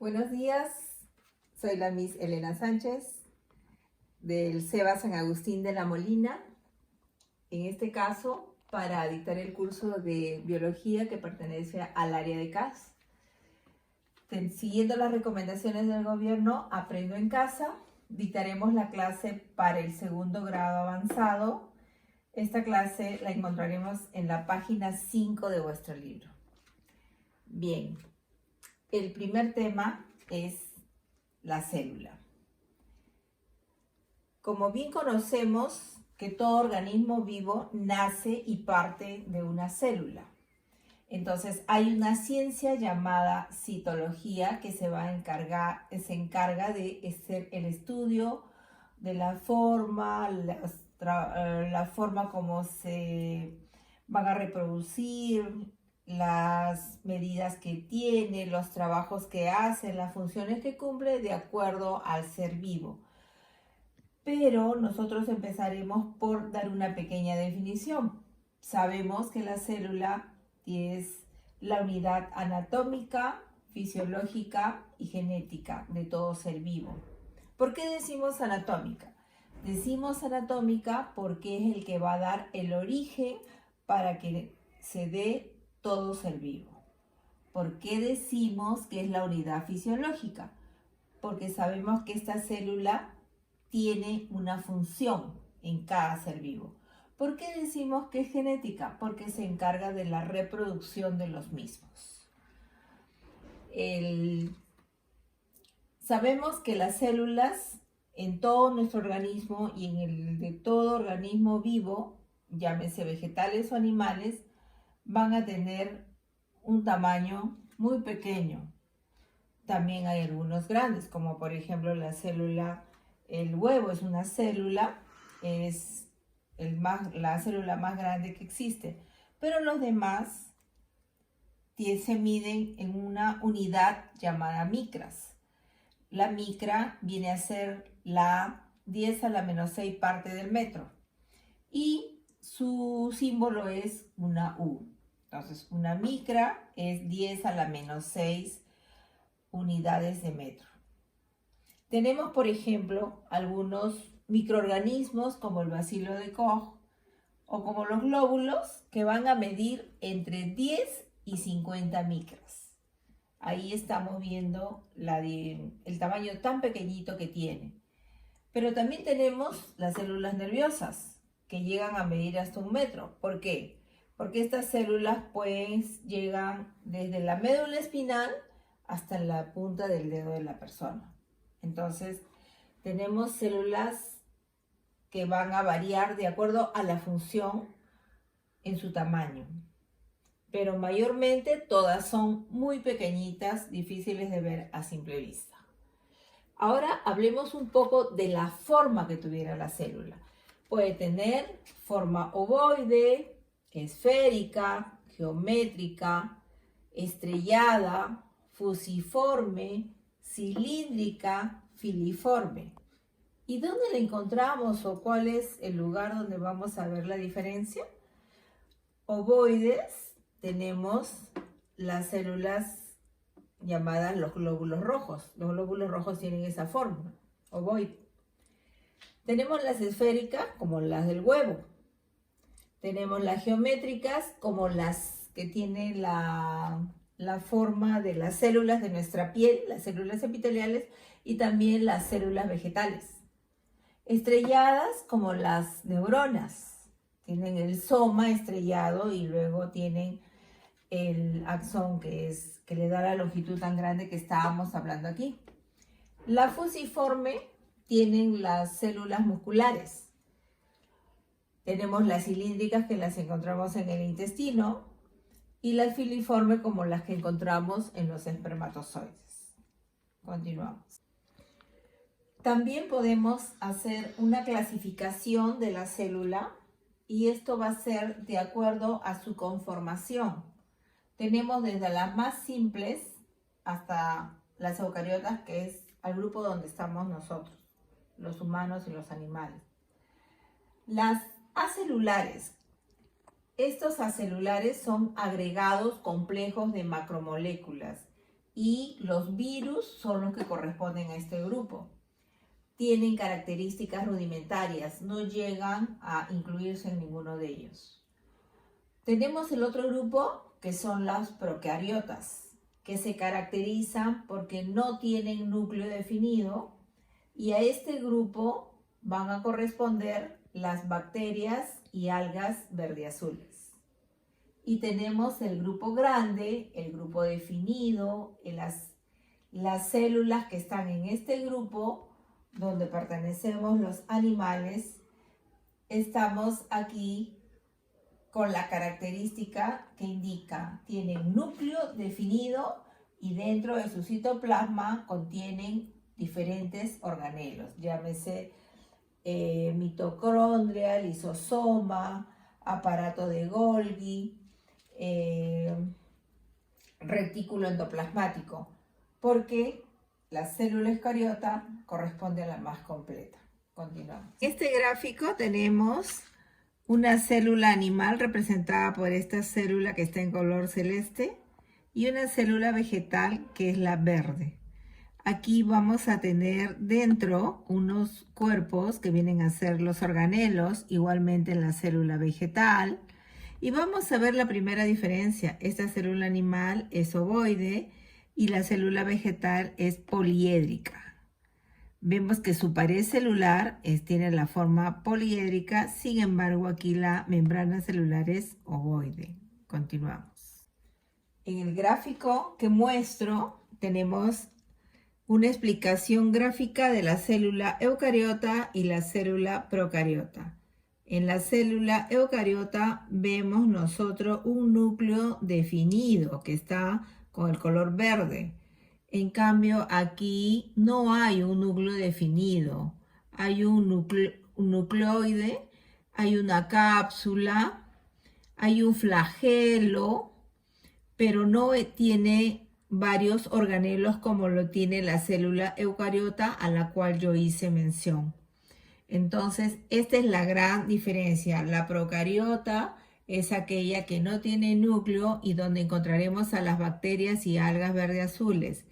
Buenos días, soy la Miss Elena Sánchez del CEBA San Agustín de la Molina, en este caso para dictar el curso de biología que pertenece al área de CAS. Siguiendo las recomendaciones del gobierno, Aprendo en Casa, dictaremos la clase para el segundo grado avanzado. Esta clase la encontraremos en la página 5 de vuestro libro. Bien, el primer tema es la célula. Como bien conocemos que todo organismo vivo nace y parte de una célula. Entonces hay una ciencia llamada citología que se encarga de hacer el estudio de la forma, la forma como se van a reproducir, las medidas que tiene, los trabajos que hace, las funciones que cumple de acuerdo al ser vivo. Pero nosotros empezaremos por dar una pequeña definición. Sabemos que la célula es la unidad anatómica, fisiológica y genética de todo ser vivo. ¿Por qué decimos anatómica? Decimos anatómica porque es el que va a dar el origen para que se dé todo ser vivo. ¿Por qué decimos que es la unidad fisiológica? Porque sabemos que esta célula tiene una función en cada ser vivo. ¿Por qué decimos que es genética? Porque se encarga de la reproducción de los mismos. Sabemos que las células en todo nuestro organismo y en el de todo organismo vivo, llámese vegetales o animales, van a tener un tamaño muy pequeño. También hay algunos grandes, como por ejemplo la célula, el huevo es una célula, es la célula más grande que existe, pero los demás se miden en una unidad llamada micras. La micra viene a ser la 10 a la menos 6 parte del metro y su símbolo es una U. Entonces, una micra es 10 a la menos 6 unidades de metro. Tenemos, por ejemplo, algunos microorganismos como el bacilo de Koch o como los glóbulos que van a medir entre 10 y 50 micras. Ahí estamos viendo el tamaño tan pequeñito que tiene. Pero también tenemos las células nerviosas que llegan a medir hasta 1 metro. ¿Por qué? Porque estas células pues llegan desde la médula espinal hasta la punta del dedo de la persona. Entonces, tenemos células que van a variar de acuerdo a la función en su tamaño. Pero mayormente todas son muy pequeñitas, difíciles de ver a simple vista. Ahora hablemos un poco de la forma que tuviera la célula. Puede tener forma ovoide, esférica, geométrica, estrellada, fusiforme, cilíndrica, filiforme. ¿Y dónde la encontramos o cuál es el lugar donde vamos a ver la diferencia? Ovoides, tenemos las células llamadas los glóbulos rojos. Los glóbulos rojos tienen esa forma, ovoide. Tenemos las esféricas como las del huevo. Tenemos las geométricas como las que tienen la forma de las células de nuestra piel, las células epiteliales y también las células vegetales. Estrelladas como las neuronas, tienen el soma estrellado y luego tienen el axón que le da la longitud tan grande que estábamos hablando aquí. La fusiforme tienen las células musculares. Tenemos las cilíndricas que las encontramos en el intestino y las filiformes como las que encontramos en los espermatozoides. Continuamos. También podemos hacer una clasificación de la célula y esto va a ser de acuerdo a su conformación. Tenemos desde las más simples hasta las eucariotas, que es el grupo donde estamos nosotros, los humanos y los animales. Las acelulares. Estos acelulares son agregados complejos de macromoléculas y los virus son los que corresponden a este grupo. Tienen características rudimentarias, no llegan a incluirse en ninguno de ellos. Tenemos el otro grupo que son las procariotas, que se caracterizan porque no tienen núcleo definido, y a este grupo van a corresponder las bacterias y algas verdeazules. Y tenemos el grupo grande, el grupo definido, las células que están en este grupo, donde pertenecemos los animales. Estamos aquí con la característica que indica, tienen núcleo definido y dentro de su citoplasma contienen diferentes organelos, llámese mitocondria, lisosoma, aparato de Golgi, retículo endoplasmático, porque la célula eucariota corresponde a la más completa. Continuamos. En este gráfico tenemos una célula animal representada por esta célula que está en color celeste y una célula vegetal que es la verde. Aquí vamos a tener dentro unos cuerpos que vienen a ser los organelos, igualmente en la célula vegetal. Y vamos a ver la primera diferencia. Esta célula animal es ovoide y la célula vegetal es poliédrica. Vemos que su pared celular tiene la forma poliédrica, sin embargo aquí la membrana celular es ovoide. Continuamos. En el gráfico que muestro tenemos una explicación gráfica de la célula eucariota y la célula procariota. En la célula eucariota vemos nosotros un núcleo definido que está con el color verde. En cambio, aquí no hay un núcleo definido. Hay un nucleoide, hay una cápsula, hay un flagelo, pero no tiene varios organelos como lo tiene la célula eucariota a la cual yo hice mención. Entonces, esta es la gran diferencia. La procariota es aquella que no tiene núcleo y donde encontraremos a las bacterias y algas verde azules.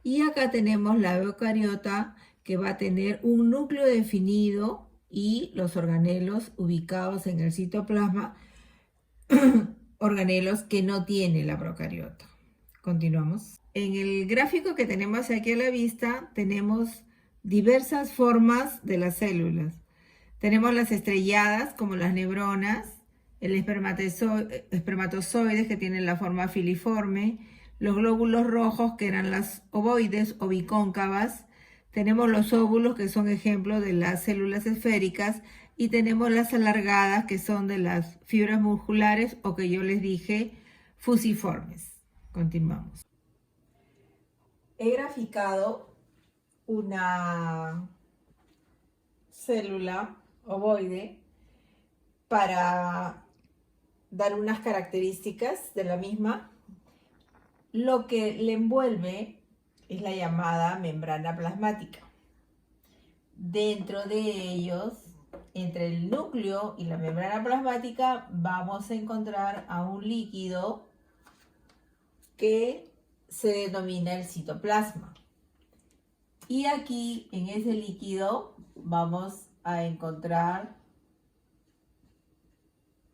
Y acá tenemos la eucariota que va a tener un núcleo definido y los organelos ubicados en el citoplasma, organelos que no tiene la procariota. Continuamos. En el gráfico que tenemos aquí a la vista tenemos diversas formas de las células. Tenemos las estrelladas como las neuronas, el espermatozoides que tienen la forma filiforme, los glóbulos rojos que eran las ovoides o bicóncavas, tenemos los óvulos que son ejemplos de las células esféricas y tenemos las alargadas que son de las fibras musculares o que yo les dije fusiformes. Continuamos. He graficado una célula ovoide para dar unas características de la misma. Lo que le envuelve es la llamada membrana plasmática. Dentro de ellos, entre el núcleo y la membrana plasmática, vamos a encontrar a un líquido que se denomina el citoplasma. Y aquí, en ese líquido, vamos a encontrar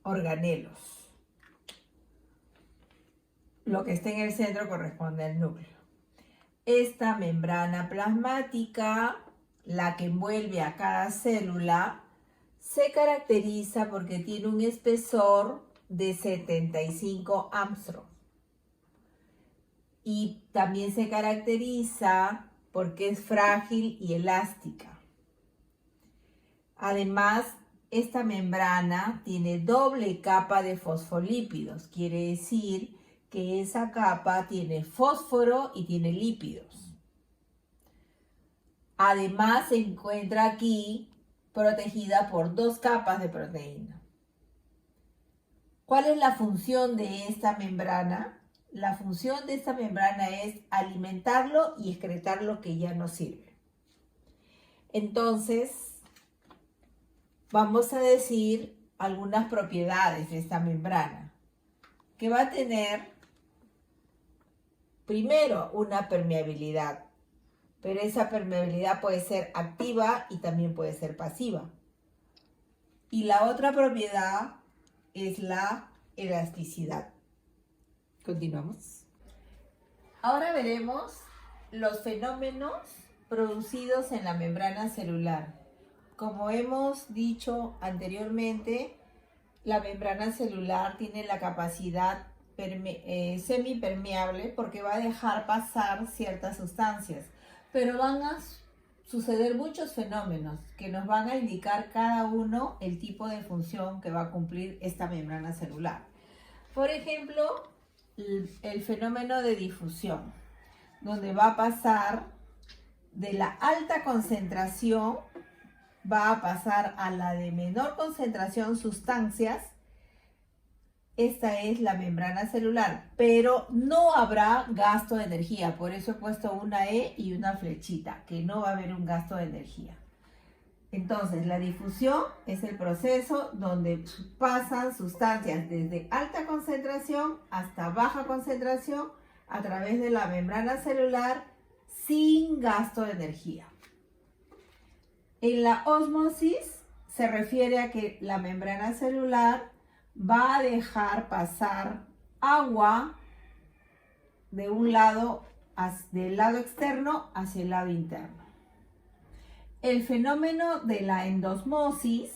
organelos. Lo que está en el centro corresponde al núcleo. Esta membrana plasmática, la que envuelve a cada célula, se caracteriza porque tiene un espesor de 75 Armstrong. Y también se caracteriza porque es frágil y elástica. Además, esta membrana tiene doble capa de fosfolípidos, quiere decir que esa capa tiene fósforo y tiene lípidos. Además, se encuentra aquí protegida por dos capas de proteína. ¿Cuál es la función de esta membrana? La función de esta membrana es alimentarlo y excretar lo que ya no sirve. Entonces, vamos a decir algunas propiedades de esta membrana, que va a tener primero una permeabilidad, pero esa permeabilidad puede ser activa y también puede ser pasiva. Y la otra propiedad es la elasticidad. Continuamos. Ahora veremos los fenómenos producidos en la membrana celular. Como hemos dicho anteriormente, la membrana celular tiene la capacidad semipermeable porque va a dejar pasar ciertas sustancias, pero van a suceder muchos fenómenos que nos van a indicar cada uno el tipo de función que va a cumplir esta membrana celular. Por ejemplo, el fenómeno de difusión, donde va a pasar de la alta concentración, va a pasar a la de menor concentración sustancias. Esta es la membrana celular, pero no habrá gasto de energía. Por eso he puesto una E y una flechita, que no va a haber un gasto de energía. Entonces, la difusión es el proceso donde pasan sustancias desde alta concentración hasta baja concentración a través de la membrana celular sin gasto de energía. En la ósmosis se refiere a que la membrana celular va a dejar pasar agua de un lado, del lado externo hacia el lado interno. El fenómeno de la endosmosis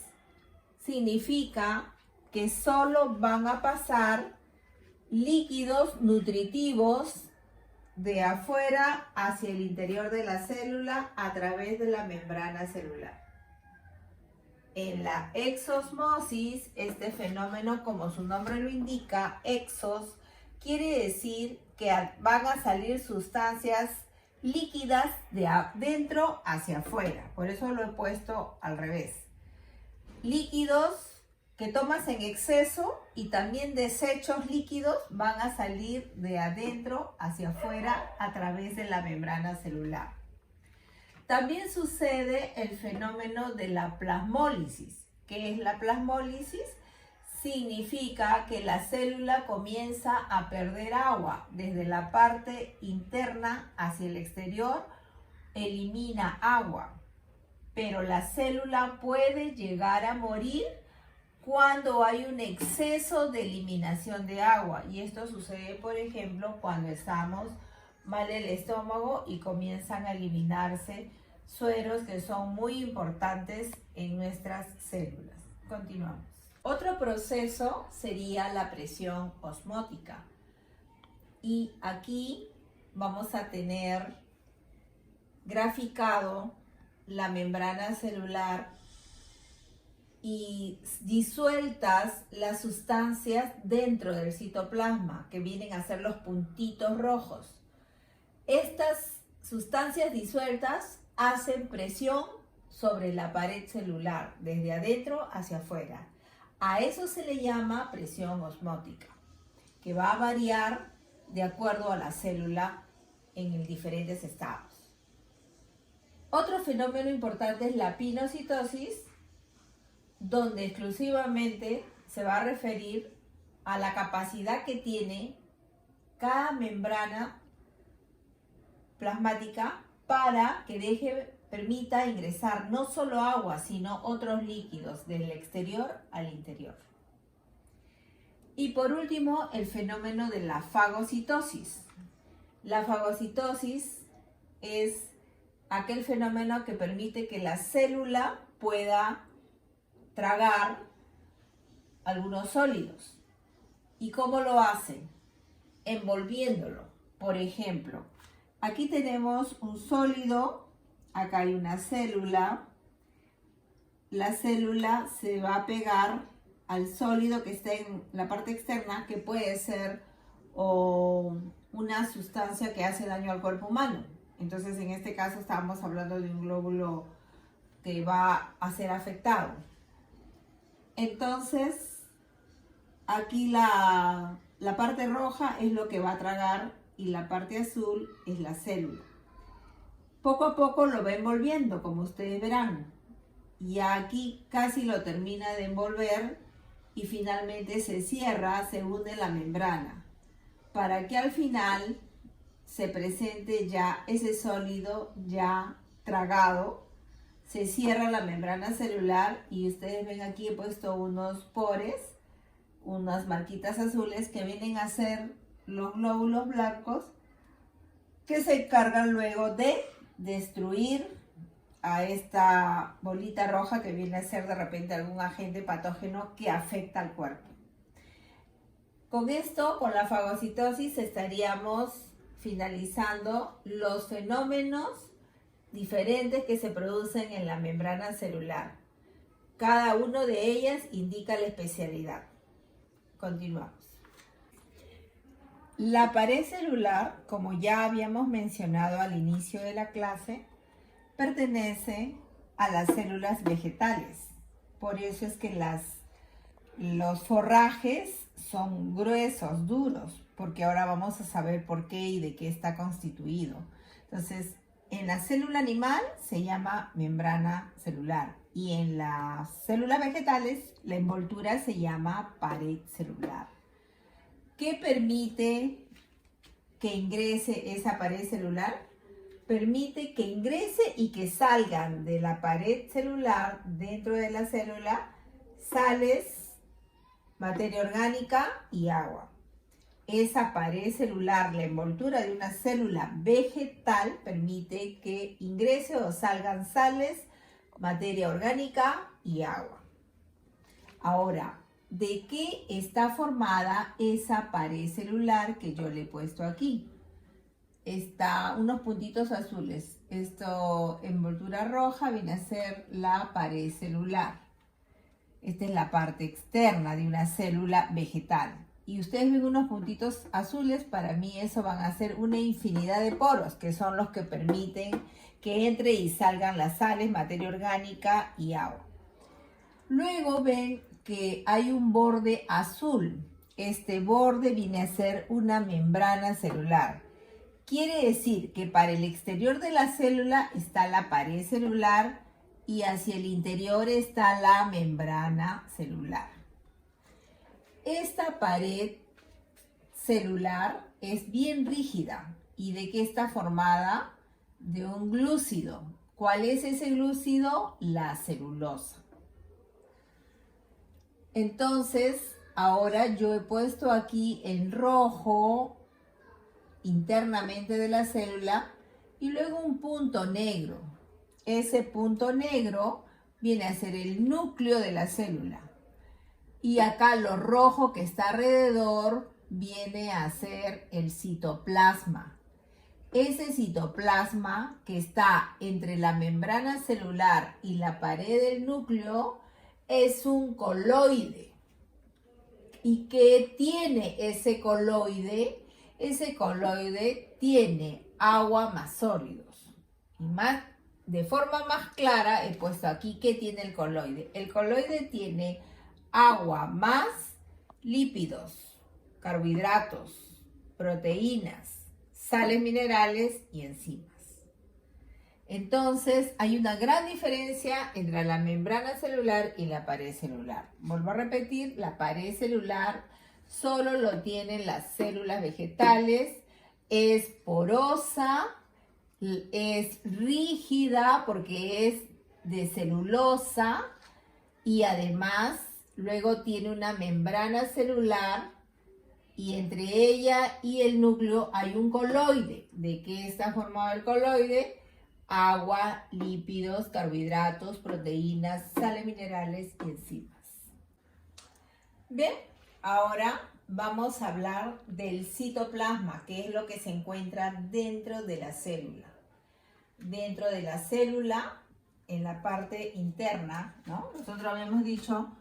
significa que solo van a pasar líquidos nutritivos de afuera hacia el interior de la célula a través de la membrana celular. En la exosmosis, este fenómeno, como su nombre lo indica, exos, quiere decir que van a salir sustancias líquidas de adentro hacia afuera. Por eso lo he puesto al revés. Líquidos que tomas en exceso y también desechos líquidos van a salir de adentro hacia afuera a través de la membrana celular. También sucede el fenómeno de la plasmólisis. ¿Qué es la plasmólisis? Significa que la célula comienza a perder agua desde la parte interna hacia el exterior, elimina agua, pero la célula puede llegar a morir cuando hay un exceso de eliminación de agua, y esto sucede, por ejemplo, cuando estamos mal el estómago y comienzan a eliminarse sueros que son muy importantes en nuestras células. Continuamos. Otro proceso sería la presión osmótica. Y aquí vamos a tener graficado la membrana celular y disueltas las sustancias dentro del citoplasma, que vienen a ser los puntitos rojos. Estas sustancias disueltas hacen presión sobre la pared celular, desde adentro hacia afuera. A eso se le llama presión osmótica, que va a variar de acuerdo a la célula en diferentes estados. Otro fenómeno importante es la pinocitosis, donde exclusivamente se va a referir a la capacidad que tiene cada membrana plasmática para que permita ingresar no solo agua, sino otros líquidos del exterior al interior. Y por último, el fenómeno de la fagocitosis. La fagocitosis es aquel fenómeno que permite que la célula pueda tragar algunos sólidos. ¿Y cómo lo hacen? Envolviéndolo. Por ejemplo, aquí tenemos un sólido, acá hay una célula. La célula se va a pegar al sólido que está en la parte externa, que puede ser una sustancia que hace daño al cuerpo humano. Entonces, en este caso estábamos hablando de un glóbulo que va a ser afectado. Entonces, aquí la parte roja es lo que va a tragar y la parte azul es la célula. Poco a poco lo va envolviendo, como ustedes verán. Y aquí casi lo termina de envolver y finalmente se cierra, se hunde la membrana, para que al final se presente ya ese sólido ya tragado. Se cierra la membrana celular y ustedes ven aquí he puesto unos pores, unas marquitas azules que vienen a ser los glóbulos blancos que se encargan luego de destruir a esta bolita roja que viene a ser de repente algún agente patógeno que afecta al cuerpo. Con esto, con la fagocitosis, estaríamos finalizando los fenómenos diferentes que se producen en la membrana celular. Cada uno de ellas indica la especialidad. Continuamos. La pared celular, como ya habíamos mencionado al inicio de la clase, pertenece a las células vegetales. Por eso es que los forrajes son gruesos, duros, porque ahora vamos a saber por qué y de qué está constituido. Entonces, en la célula animal se llama membrana celular y en las células vegetales la envoltura se llama pared celular. ¿Qué permite que ingrese esa pared celular? Permite que ingrese y que salgan de la pared celular dentro de la célula sales, materia orgánica y agua. Esa pared celular, la envoltura de una célula vegetal, permite que ingrese o salgan sales, materia orgánica y agua. Ahora, ¿de qué está formada esa pared celular que yo le he puesto aquí? Está unos puntitos azules. Esto, envoltura roja, viene a ser la pared celular. Esta es la parte externa de una célula vegetal. Y ustedes ven unos puntitos azules, para mí eso van a ser una infinidad de poros, que son los que permiten que entre y salgan las sales, materia orgánica y agua. Luego ven que hay un borde azul. Este borde viene a ser una membrana celular. Quiere decir que para el exterior de la célula está la pared celular y hacia el interior está la membrana celular. Esta pared celular es bien rígida. ¿Y de qué está formada? De un glúcido. ¿Cuál es ese glúcido? La celulosa. Entonces, ahora yo he puesto aquí en rojo internamente de la célula y luego un punto negro. Ese punto negro viene a ser el núcleo de la célula. Y acá lo rojo que está alrededor viene a ser el citoplasma. Ese citoplasma que está entre la membrana celular y la pared del núcleo es un coloide. ¿Y qué tiene ese coloide? Ese coloide tiene agua más sólidos. Y de forma más clara he puesto aquí qué tiene el coloide. El coloide tiene agua más lípidos, carbohidratos, proteínas, sales minerales y enzimas. Entonces hay una gran diferencia entre la membrana celular y la pared celular. Vuelvo a repetir, la pared celular solo lo tienen las células vegetales, es porosa, es rígida porque es de celulosa y además luego tiene una membrana celular y entre ella y el núcleo hay un coloide. ¿De qué está formado el coloide? Agua, lípidos, carbohidratos, proteínas, sales minerales y enzimas. Bien, ahora vamos a hablar del citoplasma, que es lo que se encuentra dentro de la célula. Dentro de la célula, en la parte interna, ¿no? Nosotros habíamos dicho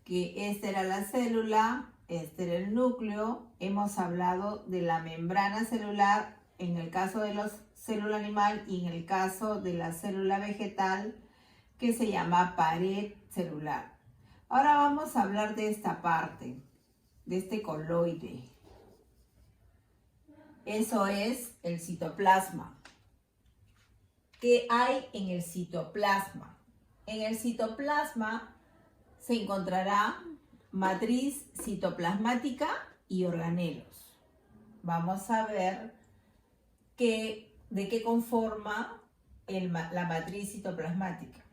que esta era la célula, este era el núcleo. Hemos hablado de la membrana celular en el caso de la célula animal y en el caso de la célula vegetal, que se llama pared celular. Ahora vamos a hablar de esta parte, de este coloide. Eso es el citoplasma. ¿Qué hay en el citoplasma? En el citoplasma se encontrará matriz citoplasmática y organelos. Vamos a ver de qué conforma la matriz citoplasmática.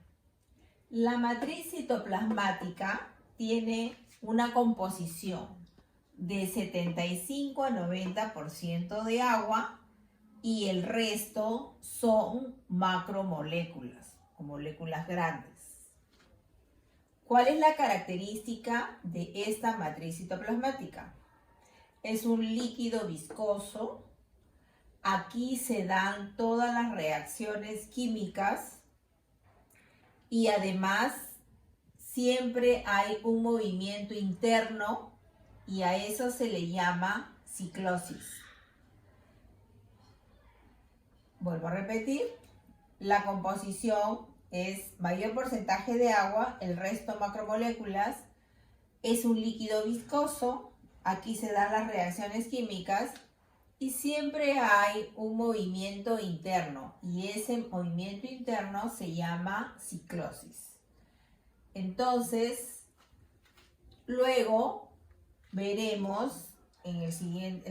La matriz citoplasmática tiene una composición de 75 a 90% de agua y el resto son macromoléculas o moléculas grandes. ¿Cuál es la característica de esta matriz citoplasmática? Es un líquido viscoso. Aquí se dan todas las reacciones químicas y además siempre hay un movimiento interno y a eso se le llama ciclosis. Vuelvo a repetir, la composición es mayor porcentaje de agua, el resto macromoléculas, es un líquido viscoso, aquí se dan las reacciones químicas y siempre hay un movimiento interno y ese movimiento interno se llama ciclosis. Entonces, luego veremos en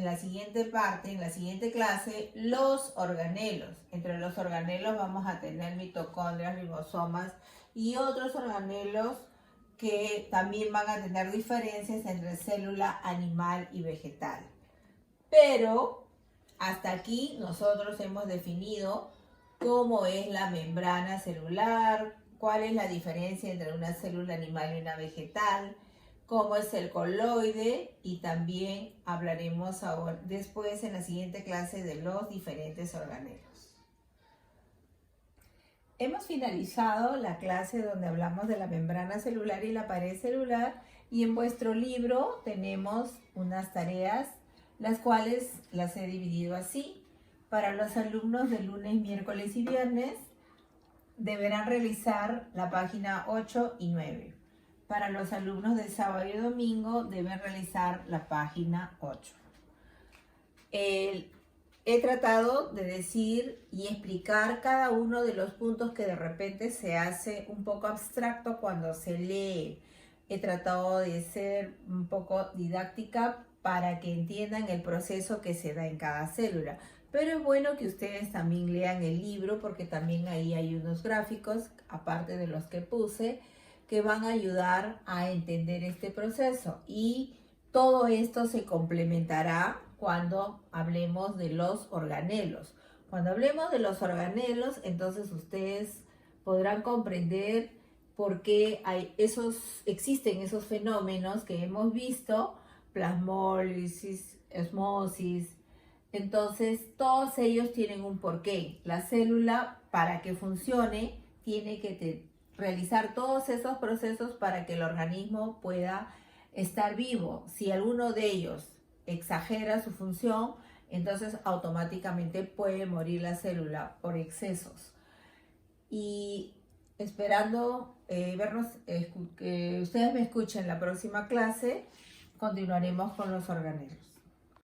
la siguiente parte, en la siguiente clase, los organelos. Entre los organelos vamos a tener mitocondrias, ribosomas y otros organelos que también van a tener diferencias entre célula animal y vegetal. Pero hasta aquí nosotros hemos definido cómo es la membrana celular, cuál es la diferencia entre una célula animal y una vegetal, cómo es el coloide y también hablaremos ahora, después en la siguiente clase de los diferentes organelos. Hemos finalizado la clase donde hablamos de la membrana celular y la pared celular y en vuestro libro tenemos unas tareas las cuales las he dividido así. Para los alumnos de lunes, miércoles y viernes deberán realizar la página 8 y 9. Para los alumnos de sábado y domingo deben realizar la página 8. He tratado de decir y explicar cada uno de los puntos que de repente se hace un poco abstracto cuando se lee. He tratado de ser un poco didáctica para que entiendan el proceso que se da en cada célula. Pero es bueno que ustedes también lean el libro porque también ahí hay unos gráficos, aparte de los que puse, que van a ayudar a entender este proceso. Y todo esto se complementará cuando hablemos de los organelos. Cuando hablemos de los organelos, entonces ustedes podrán comprender por qué existen esos fenómenos que hemos visto, plasmólisis, osmosis. Entonces, todos ellos tienen un porqué. La célula, para que funcione, tiene que realizar todos esos procesos para que el organismo pueda estar vivo. Si alguno de ellos exagera su función, entonces automáticamente puede morir la célula por excesos. Y esperando que ustedes me escuchen en la próxima clase, continuaremos con los organelos.